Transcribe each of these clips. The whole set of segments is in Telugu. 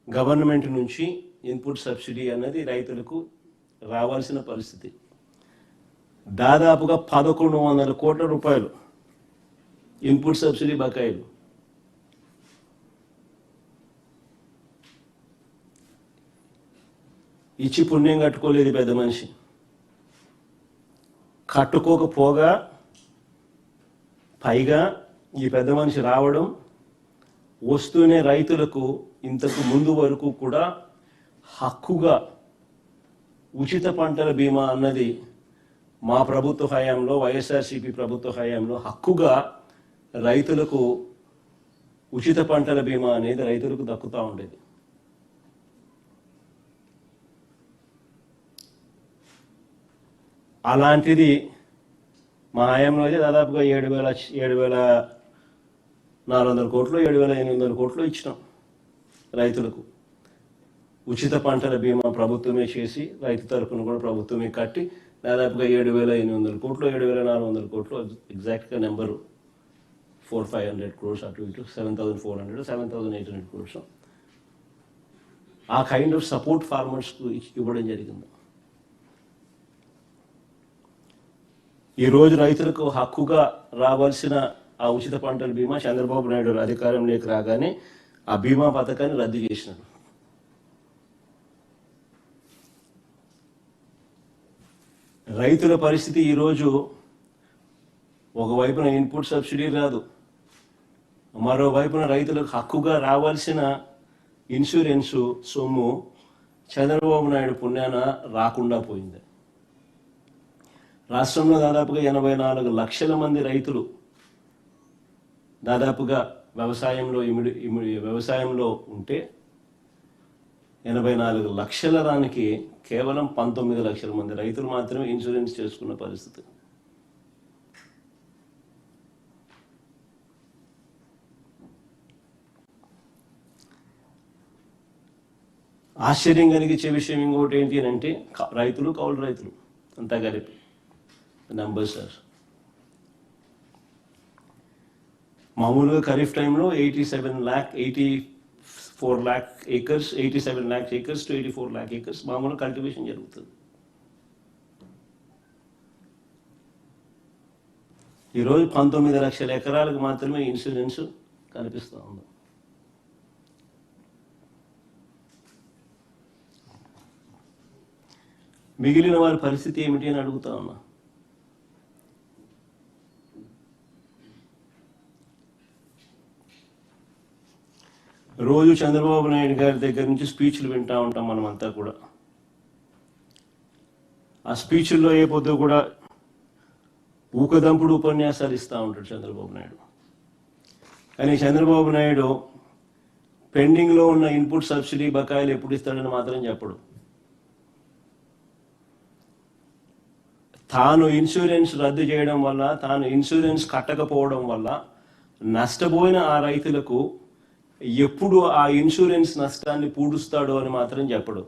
గవర్నమెంట్ నుంచి ఇన్పుట్ సబ్సిడీ అన్నది రైతులకు రావాల్సిన పరిస్థితి. దాదాపుగా 1100 కోట్ల రూపాయలు ఇన్పుట్ సబ్సిడీ బకాయిలు. ఇచ్చి పుణ్యం కట్టుకోలేదు పెద్ద మనిషి. కట్టుకోకపోగా పైగా ఈ పెద్ద మనిషి రావడం, వస్తూనే రైతులకు ఇంతకు ముందు వరకు కూడా హక్కుగా ఉచిత పంటల బీమా అన్నది మా ప్రభుత్వ హయాంలో, వైఎస్ఆర్సీపీ ప్రభుత్వ హయాంలో హక్కుగా రైతులకు ఉచిత పంటల బీమా అనేది రైతులకు దక్కుతూ ఉండేది. అలాంటిది మా హయాంలో అయితే దాదాపుగా 7,400 కోట్లు 7,800 కోట్లు ఇచ్చినాం రైతులకు. ఉచిత పంటల బీమా ప్రభుత్వమే చేసి రైతు తరఫున కూడా ప్రభుత్వమే కట్టి దాదాపుగా 7,800 కోట్లు 7,400 కోట్లు, ఎగ్జాక్ట్గా నెంబరు 400-500 crores అటు ఇటు, 7,400-7,800 crores ఆ కైండ్ ఆఫ్ సపోర్ట్ ఫార్మర్స్కు ఇవ్వడం జరిగింది. ఈరోజు రైతులకు హక్కుగా రావాల్సిన ఆ ఉచిత పంటల బీమా చంద్రబాబు నాయుడు అధికారంలోకి రాగానే ఆ బీమా పథకాన్ని రద్దు చేసినాడు. రైతుల పరిస్థితి ఈరోజు ఒకవైపున ఇన్పుట్ సబ్సిడీ రాదు, మరోవైపున రైతులకు హక్కుగా రావాల్సిన ఇన్సూరెన్సు సొమ్ము చంద్రబాబు నాయుడు పుణ్యాన రాకుండా పోయింది. రాష్ట్రంలో దాదాపుగా 84 లక్షల మంది రైతులు దాదాపుగా వ్యవసాయంలో ఉంటే 84 లక్షల దానికి కేవలం 19 లక్షల మంది రైతులు మాత్రమే ఇన్సూరెన్స్ చేసుకున్న పరిస్థితి. ఆశ్చర్యం కలిగించే విషయం ఇంకోటి ఏంటి అని అంటే, రైతులు కౌలు రైతులు అంతా కలిపి నంబర్స్ సార్. మామూలుగా ఖరీఫ్ టైంలో 84 lakh acres, 87 lakh acres to 84 lakh acres మామూలు కల్టివేషన్ జరుగుతుంది. ఈరోజు 19 లక్షల ఎకరాలకు మాత్రమే ఇన్సూరెన్స్ కనిపిస్తూ ఉంది. మిగిలిన వారి పరిస్థితి ఏమిటి అని అడుగుతా ఉన్నా. రోజు చంద్రబాబు నాయుడు గారి దగ్గర నుంచి స్పీచ్లు వింటూ ఉంటాం మనమంతా కూడా. ఆ స్పీచ్ల్లో ఏ పొద్దు కూడా ఊకదంపుడు ఉపన్యాసాలు ఇస్తూ ఉంటాడు చంద్రబాబు నాయుడు. కానీ చంద్రబాబు నాయుడు పెండింగ్లో ఉన్న ఇన్పుట్ సబ్సిడీ బకాయిలు ఎప్పుడు ఇస్తాడని మాత్రం చెప్పడు. తాను ఇన్సూరెన్స్ రద్దు చేయడం వల్ల, తాను ఇన్సూరెన్స్ కట్టకపోవడం వల్ల నష్టపోయిన ఆ రైతులకు ఎప్పుడు ఆ ఇన్సూరెన్స్ నష్టాన్ని పూడుస్తాడు అని మాత్రం చెప్పడు.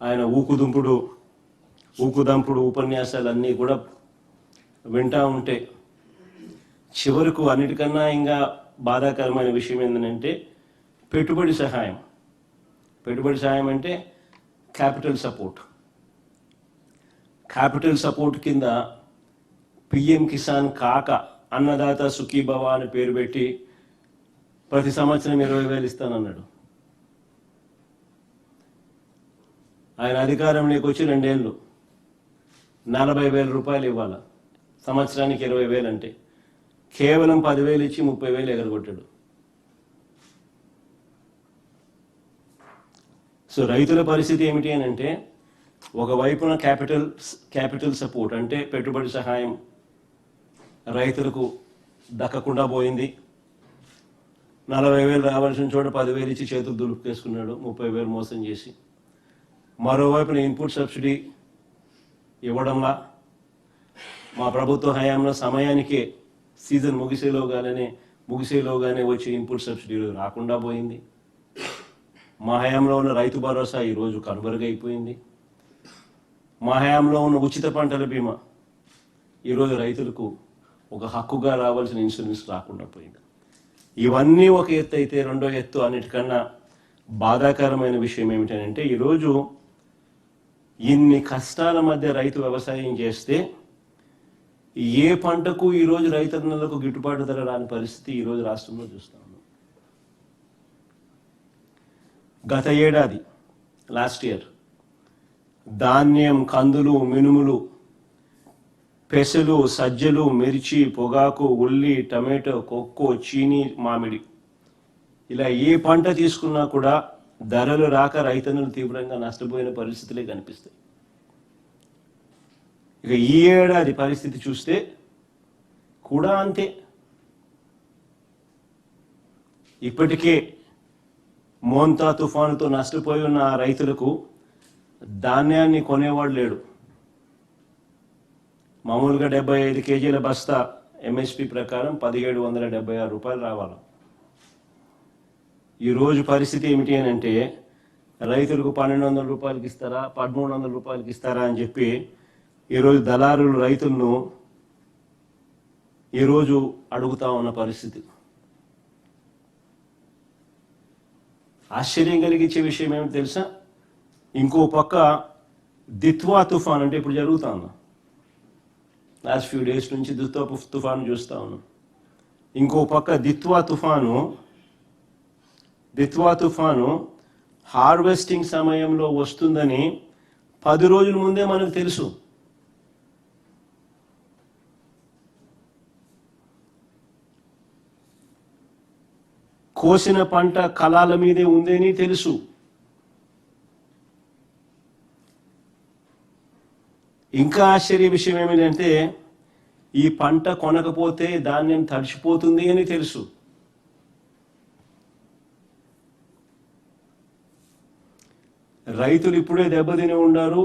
ఆయన ఊకుదంపుడు ఉపన్యాసాలన్నీ కూడా వింటూ ఉంటే చివరకు అన్నిటికన్నా ఇంకా బాధాకరమైన విషయం ఏంటంటే పెట్టుబడి సహాయం అంటే క్యాపిటల్ సపోర్ట్ కింద పిఎం కిసాన్ కాక అన్నదాత సుఖీభవ అని పేరు పెట్టి ప్రతి సంవత్సరం 20,000 ఇస్తానన్నాడు. ఆయన అధికారంలోకి వచ్చి 2 ఏళ్ళు 40,000 రూపాయలు ఇవ్వాల, సంవత్సరానికి 20,000 అంటే కేవలం 10,000 ఇచ్చి 30,000 ఎగరగొట్టాడు. సో రైతుల పరిస్థితి ఏమిటి అని అంటే, ఒకవైపున క్యాపిటల్ సపోర్ట్ అంటే పెట్టుబడి సహాయం రైతులకు దక్కకుండా పోయింది. 40,000 రావాల్సిన చోట 10,000 ఇచ్చి చేతులు దులుపుకేసుకున్నాడు, 30,000 మోసం చేసి. మరోవైపున ఇన్పుట్ సబ్సిడీ ఇవ్వడంలా మా ప్రభుత్వ హయాంలో సమయానికే సీజన్ ముగిసేలోగానే వచ్చి ఇన్పుట్ సబ్సిడీలు రాకుండా పోయింది. మా హయాంలో ఉన్న రైతు భరోసా ఈరోజు కనుమరుగైపోయింది. మా హయాంలో ఉన్న ఉచిత పంటల బీమా ఈరోజు రైతులకు ఒక హక్కుగా రావాల్సిన ఇన్సూరెన్స్ రాకుండా పోయింది. ఇవన్నీ ఒక ఎత్తు అయితే, రెండో ఎత్తు అన్నిటికన్నా బాధాకరమైన విషయం ఏమిటంటే, ఈరోజు ఇన్ని కష్టాల మధ్య రైతు వ్యవసాయం చేస్తే ఏ పంటకు ఈరోజు రైతన్నలకు గిట్టుబాటు ధర రాని పరిస్థితి ఈరోజు రాష్ట్రంలో చూస్తా ఉన్నాం. గత ఏడాది లాస్ట్ ఇయర్ ధాన్యం, కందులు, మినుములు, పెసలు, సజ్జలు, మిర్చి, పొగాకు, ఉల్లి, టమాటో, కొక్కో, చీనీ, మామిడి, ఇలా ఏ పంట తీసుకున్నా కూడా ధరలు రాక రైతన్నులు తీవ్రంగా నష్టపోయిన పరిస్థితులే కనిపిస్తాయి. ఇక ఈ ఏడాది పరిస్థితి చూస్తే కూడా అంతే. ఇప్పటికే మోంతా తుఫానుతో నష్టపోయి ఉన్న రైతులకు ధాన్యాన్ని కొనేవాడు లేడు. మామూలుగా 75 కేజీల బస్తా ఎంఎస్పి ప్రకారం 1776 రూపాయలు రావాలి. ఈరోజు పరిస్థితి ఏమిటి అని అంటే, రైతులకు 1200 రూపాయలకి ఇస్తారా, 1300 రూపాయలకి ఇస్తారా అని చెప్పి ఈరోజు దళారులు రైతులను ఈరోజు అడుగుతా ఉన్న పరిస్థితి. ఆశ్చర్యం కలిగించే విషయం ఏమిటి తెలుసా? ఇంకో పక్క దిత్వా తుఫాన్, అంటే ఇప్పుడు జరుగుతా ఉన్నా, లాస్ట్ ఫ్యూ డేస్ నుంచి దిత్వా తుఫాను చూస్తూ ఉన్నాం. ఇంకో పక్క దిత్వా తుఫాను హార్వెస్టింగ్ సమయంలో వస్తుందని 10 రోజుల ముందే మనకు తెలుసు. కోసిన పంట కళాల మీదే ఉందని తెలుసు. ఇంకా ఆశ్చర్య విషయం ఏమిటంటే, ఈ పంట కొనకపోతే ధాన్యం తడిచిపోతుంది అని తెలుసు. రైతులు ఇప్పుడే దెబ్బతిని ఉన్నారు.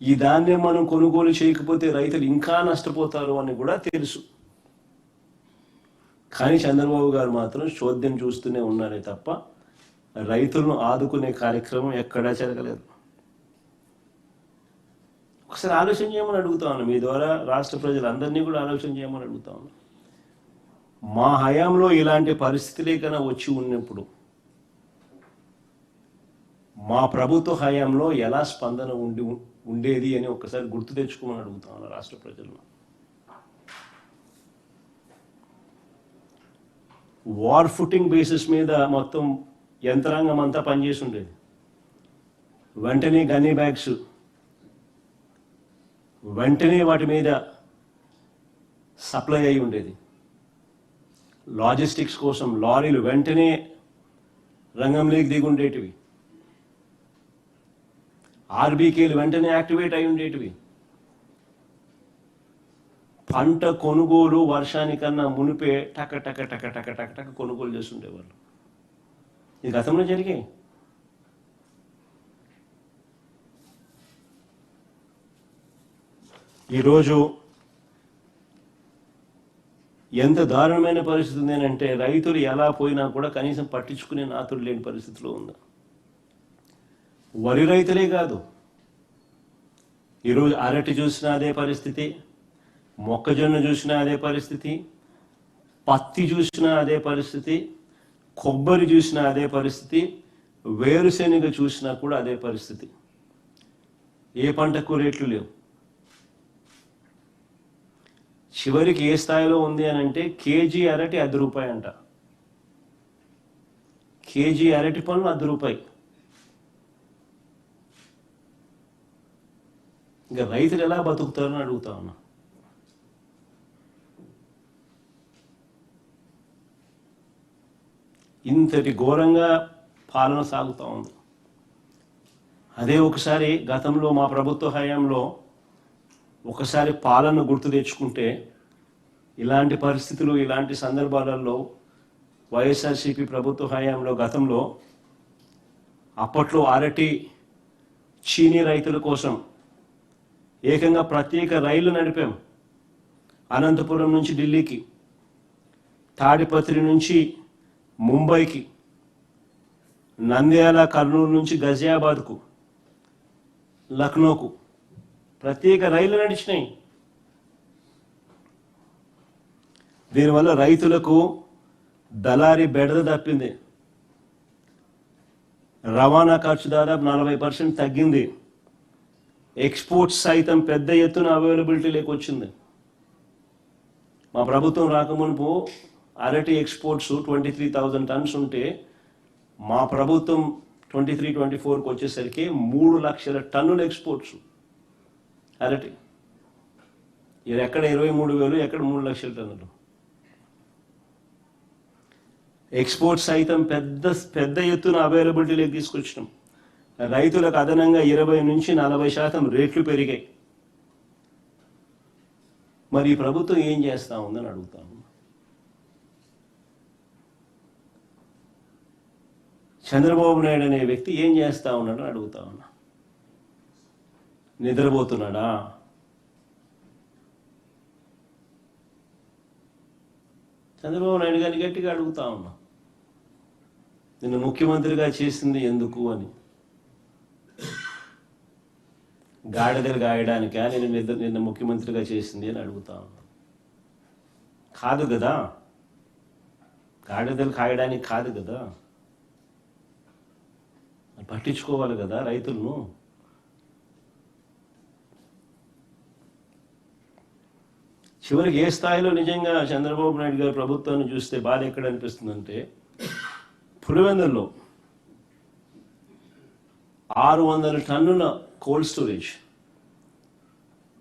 ఈ ధాన్యం మనం కొనుగోలు చేయకపోతే రైతులు ఇంకా నష్టపోతారు అని కూడా తెలుసు. కానీ చంద్రబాబు గారు మాత్రం చోద్యం చూస్తూనే ఉన్నారే తప్ప రైతులను ఆదుకునే కార్యక్రమం ఎక్కడా జరగలేదు. ఒకసారి ఆలోచన చేయమని అడుగుతా ఉన్నాను. మీ ద్వారా రాష్ట్ర ప్రజలందరినీ కూడా ఆలోచన చేయమని అడుగుతా ఉన్నాను. మా హయాంలో ఇలాంటి పరిస్థితులే కన్నా వచ్చి ఉన్నప్పుడు మా ప్రభుత్వ హయాంలో ఎలా స్పందన ఉండేది అని ఒకసారి గుర్తు తెచ్చుకోమని అడుగుతా ఉన్నాను రాష్ట్ర ప్రజలను. వార్ ఫుటింగ్ బేసిస్ మీద మొత్తం యంత్రాంగం అంతా పనిచేసి ఉండేది. వెంటనే గన్నీ బ్యాగ్స్, వెంటనే వాటి మీద సప్లై అయి ఉండేది. లాజిస్టిక్స్ కోసం లారీలు వెంటనే రంగంలోకి దిగి ఉండేటివి. ఆర్బీకేలు వెంటనే యాక్టివేట్ అయి ఉండేటివి. పంట కొనుగోలు వర్షానికన్నా మునిపే టక టక టక టక టక టక కొనుగోలు చేస్తుండేవాళ్ళు. ఇది గతంలో జరిగాయి. ఈరోజు ఎంత దారుణమైన పరిస్థితి ఉంది అంటే, రైతులు ఎలా పోయినా కూడా కనీసం పట్టించుకునే నాతుడు లేని పరిస్థితిలో ఉంది. వరి రైతులే కాదు, ఈరోజు అరటి చూసినా అదే పరిస్థితి, మొక్కజొన్న చూసినా అదే పరిస్థితి, పత్తి చూసినా అదే పరిస్థితి, కొబ్బరి చూసినా అదే పరిస్థితి, వేరుశెనగ చూసినా కూడా అదే పరిస్థితి. ఏ పంటకు రేట్లు లేవు. చివరికి ఏ స్థాయిలో ఉంది అని అంటే, కేజీ అరటి ₹10 అంట. కేజీ అరటి పళ్ళు ₹10. ఇంకా రైతులు ఎలా బతుకుతారని అడుగుతా ఉన్నా. ఇంతటి ఘోరంగా పాలన సాగుతూ ఉంది. అదే ఒకసారి గతంలో మా ప్రభుత్వ హయాంలో ఒకసారి పాలన గుర్తు తెచ్చుకుంటే, ఇలాంటి పరిస్థితులు, ఇలాంటి సందర్భాలలో వైఎస్ఆర్సీపీ ప్రభుత్వ హయాంలో గతంలో అప్పట్లో అరటి, చీనీ రైతుల కోసం ఏకంగా ప్రత్యేక రైళ్లు నడిపాం. అనంతపురం నుంచి ఢిల్లీకి, తాడిపత్రి నుంచి ముంబైకి, నంద్యాల, కర్నూలు నుంచి గజియాబాద్కు, లక్నోకు ప్రత్యేక రైళ్లు నడిచినాయి. దీనివల్ల రైతులకు దళారీ బెడద తప్పింది. రవాణా ఖర్చు దాదాపు 40% తగ్గింది. ఎక్స్పోర్ట్స్ సైతం పెద్ద ఎత్తున అవైలబిలిటీ లేకొచ్చింది. మా ప్రభుత్వం రాకమునుపు అరటి ఎక్స్పోర్ట్స్ 23,000 టన్స్ ఉంటే మా ప్రభుత్వం 23-24కి వచ్చేసరికి 3 లక్షల టన్నుల ఎక్స్పోర్ట్స్ అరటి. ఇది ఎక్కడ 23,000, ఎక్కడ 3 లక్షల టన్నులు. ఎక్స్పోర్ట్స్ సైతం పెద్ద ఎత్తున అవైలబిలిటీలోకి తీసుకొచ్చినాం. రైతులకు అదనంగా 20-40% రేట్లు పెరిగాయి. మరి ఈ ప్రభుత్వం ఏం చేస్తా ఉందని అడుగుతాను. చంద్రబాబు నాయుడు అనే వ్యక్తి ఏం చేస్తా ఉన్నాడని అడుగుతా ఉన్నా. నిద్రపోతున్నాడా? చంద్రబాబు నాయుడు గారిని గట్టిగా అడుగుతా ఉన్నా, నిన్ను ముఖ్యమంత్రిగా చేసింది ఎందుకు అని. గాడిదలు గాయడానికా నిన్ను ముఖ్యమంత్రిగా చేసింది అని అడుగుతా ఉన్నా. కాదు కదా, గాడిదలు కాయడానికి కాదు కదా. పట్టించుకోవాలి కదా రైతులను. చివరికి ఏ స్థాయిలో నిజంగా చంద్రబాబు నాయుడు గారి ప్రభుత్వాన్ని చూస్తే బాధ ఎక్కడ అనిపిస్తుందంటే, పులివెందుల్లో 600 టన్నుల కోల్డ్ స్టోరేజ్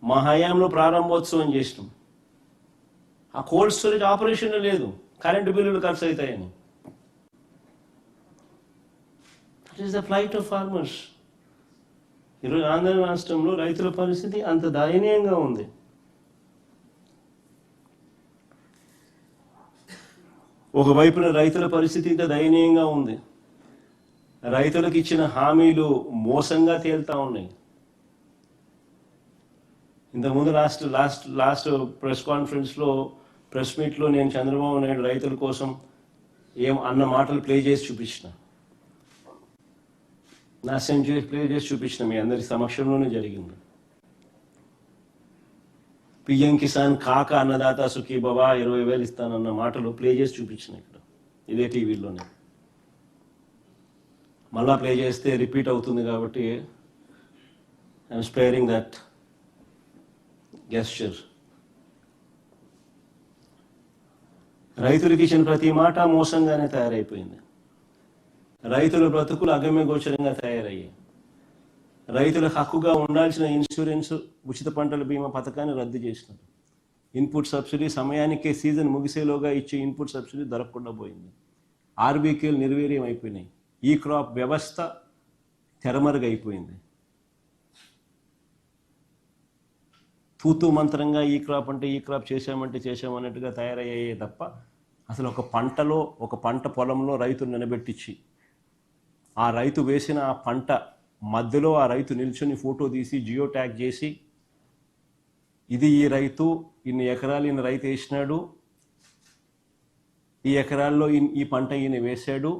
మా హయాంలో ప్రారంభోత్సవం చేసినాం. ఆ కోల్డ్ స్టోరేజ్ ఆపరేషన్ లేదు, కరెంటు బిల్లులు ఖర్చు అవుతాయని. That is the flight of farmers. ఈరోజు ఆంధ్ర రాష్ట్రంలో రైతుల పరిస్థితి అంత దయనీయంగా ఉంది. ఒకవైపున రైతుల పరిస్థితి ఇంత దయనీయంగా ఉంది. రైతులకు ఇచ్చిన హామీలు మోసంగా తేలుతా ఉన్నాయి. ఇంతకుముందు లాస్ట్ ప్రెస్ కాన్ఫరెన్స్లో, ప్రెస్ మీట్లో నేను చంద్రబాబు నాయుడు రైతుల కోసం ఏం అన్న మాటలు ప్లే చేసి చూపించిన, ప్లే చేసి చూపించిన మీ అందరి సమక్షంలోనే జరిగింది. పిఎం కిసాన్ కాక అన్నదాత సుఖీ బాబా 20,000 ఇస్తానన్న మాటలు ప్లే చేసి చూపించిన ఇక్కడ ఇదే టీవీలోనే. మళ్ళా ప్లే చేస్తే రిపీట్ అవుతుంది కాబట్టి ఐఎమ్ స్పేరింగ్ దట్ గెస్చర్. రైతులకు ఇచ్చిన ప్రతి మాట మోసంగానే తయారైపోయింది. రైతుల బ్రతుకులు అగమ్య గోచరంగా తయారయ్యాయి. రైతులకు హక్కుగా ఉండాల్సిన ఇన్సూరెన్స్, ఉచిత పంటల బీమా పథకాన్ని రద్దు చేసినారు. ఇన్పుట్ సబ్సిడీ సమయానికే సీజన్ ముగిసేలోగా ఇచ్చే ఇన్పుట్ సబ్సిడీ దొరకకుండా పోయింది. ఆర్బీకేలు నిర్వీర్యం అయిపోయినాయి. ఈ క్రాప్ వ్యవస్థ తెరమరుగైపోయింది. తూతూ మంత్రంగా ఈ క్రాప్ అంటే ఈ క్రాప్ చేశామన్నట్టుగా తయారయ్యాయే తప్ప అసలు ఒక పంట పొలంలో రైతును నిలబెట్టించి ఆ రైతు వేసిన ఆ పంట మధ్యలో ఆ రైతు నిల్చొని ఫోటో తీసి జియో ట్యాగ్ చేసి, ఇది ఈ రైతు, ఇన్ని ఎకరాలు ఈయన రైతు వేసినాడు, ఈ ఎకరాల్లో ఈ పంట ఈయన వేశాడు,